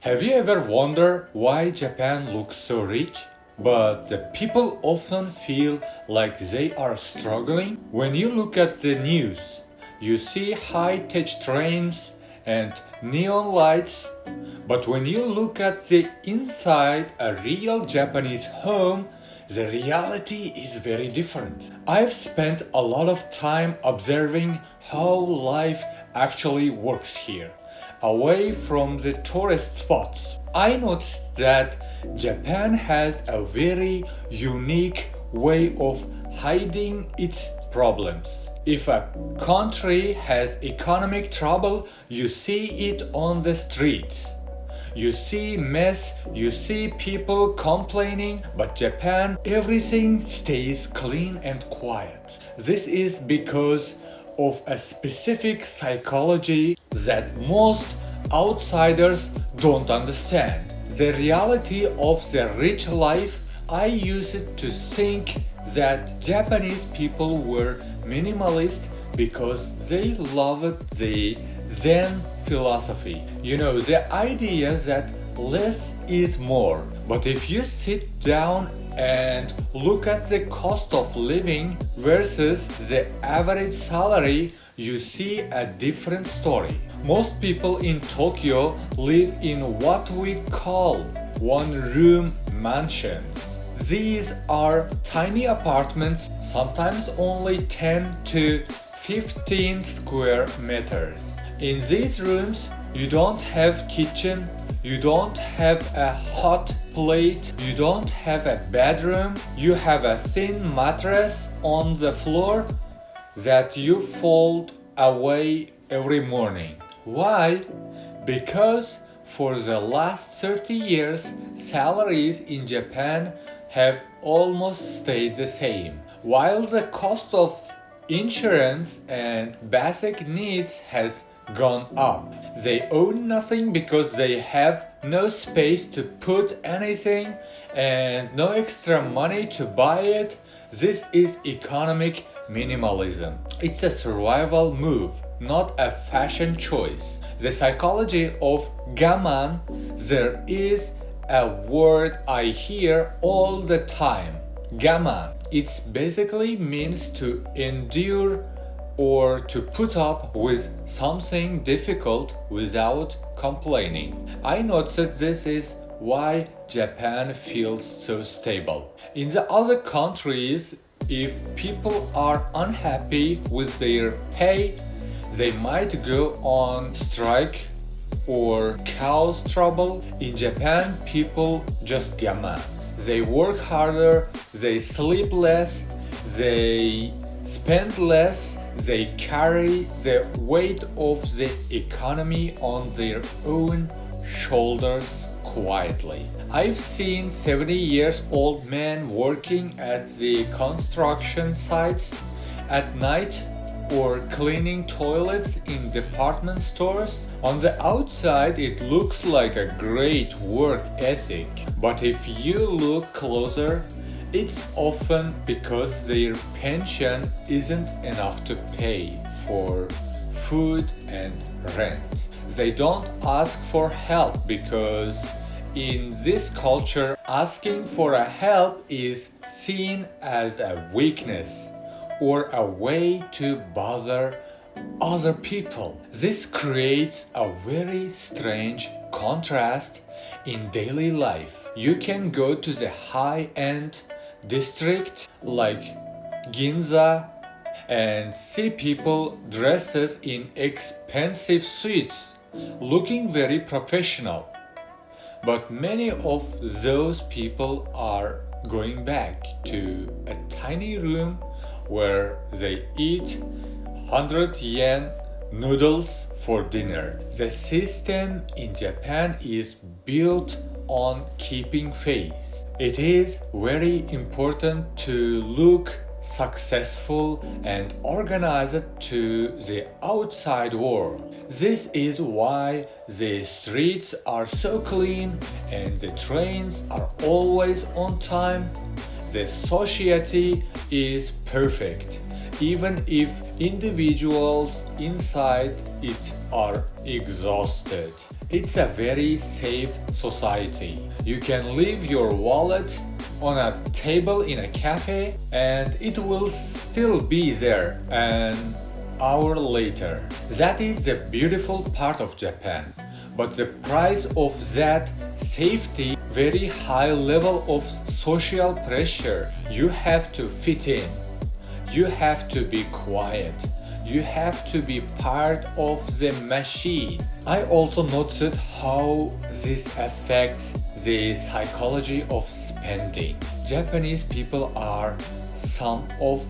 Have you ever wondered why Japan looks so rich? But the people often feel like they are struggling. When you look at the news, you see high-tech trains and neon lights. But when you look at the inside a real Japanese home, the reality is very different. I've spent a lot of time observing how life actually works here, away from the tourist spots. I noticed that Japan has a very unique way of hiding its problems. If a country has economic trouble, you see it on the streets. You see mess, you see people complaining, but Japan, everything stays clean and quiet. This is because of a specific psychology that most outsiders don't understand. The reality of the rich life. I used to think that Japanese people were minimalist because they loved the Zen philosophy. The idea that less is more. But if you sit down and look at the cost of living versus the average salary, you see a different story. Most people in Tokyo live in what we call one-room mansions. These are tiny apartments, sometimes only 10 to 15 square meters. In these rooms, you don't have kitchen, you don't have a hot plate, you don't have a bedroom, you have a thin mattress on the floor that you fold away every morning. Why? Because for the last 30 years, salaries in Japan have almost stayed the same, while the cost of insurance and basic needs has gone up. They own nothing because they have no space to put anything and no extra money to buy it. This is economic minimalism. It's a survival move, not a fashion choice. The psychology of Gaman, there is a word I hear all the time. Gaman. It basically means to endure or to put up with something difficult without complaining. I noticed this is why Japan feels so stable. In the other countries, if people are unhappy with their pay, they might go on strike or cause trouble. In Japan, people just gaman. They work harder, they sleep less, they spend less, they carry the weight of the economy on their own shoulders quietly. I've seen 70-year-old men working at the construction sites at night or cleaning toilets in department stores. On the outside, it looks like a great work ethic, but if you look closer, it's often because their pension isn't enough to pay for food and rent. They don't ask for help because in this culture, asking for a help is seen as a weakness or a way to bother other people. This creates a very strange contrast in daily life. You can go to the high-end district like Ginza and see people dressed in expensive suits, looking very professional. But many of those people are going back to a tiny room where they eat 100 yen noodles for dinner. The system in Japan is built on keeping face. It is very important to look successful and organized to the outside world. This is why the streets are so clean and the trains are always on time. The society is perfect, even if individuals inside it are exhausted. It's a very safe society. You can leave your wallet on a table in a cafe and it will still be there an hour later. That is the beautiful part of Japan. But the price of that safety, very high level of social pressure. You have to fit in. You have to be quiet. You have to be part of the machine. I also noticed how this affects the psychology of spending. Japanese people are some of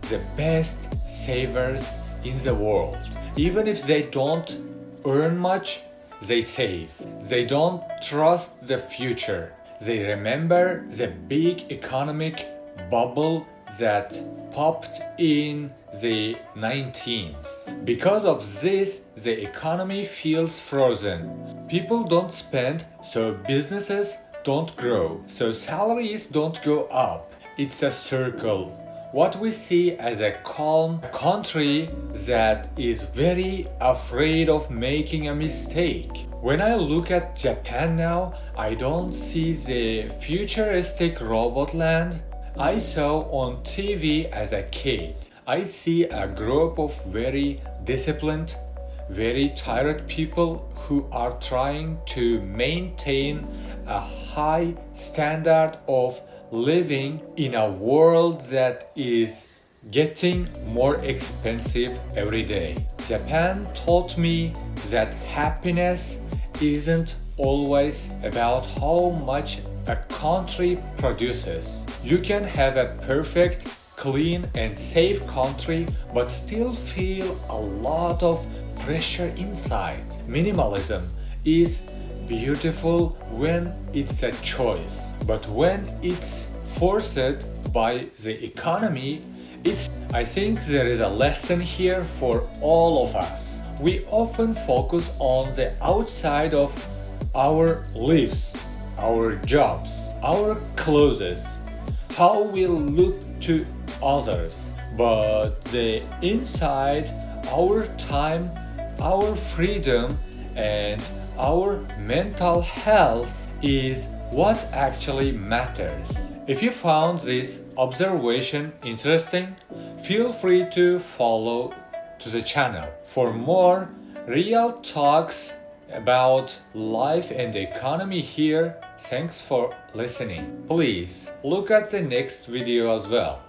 the best savers in the world. Even if they don't earn much, they save. They don't trust the future. They remember the big economic bubble that popped in the 19th. Because of this, the economy feels frozen. People don't spend, so businesses don't grow, so salaries don't go up. It's a circle. What we see as a calm country that is very afraid of making a mistake. When I look at Japan now, I don't see the futuristic robot land I saw on TV as a kid. I see a group of very disciplined, very tired people who are trying to maintain a high standard of living in a world that is getting more expensive every day. Japan taught me that happiness isn't always about how much a country produces. You can have a perfect, clean and safe country but still feel a lot of pressure inside. Minimalism is beautiful when it's a choice, but when it's forced by the economy, I think there is a lesson here for all of us. We often focus on the outside of our lives, our jobs, our clothes, how we look to others, but the inside, our time, our freedom and our mental health is what actually matters. If you found this observation interesting, feel free to follow to the channel for more real talks about life and economy here. Thanks for listening. Please look at the next video as well.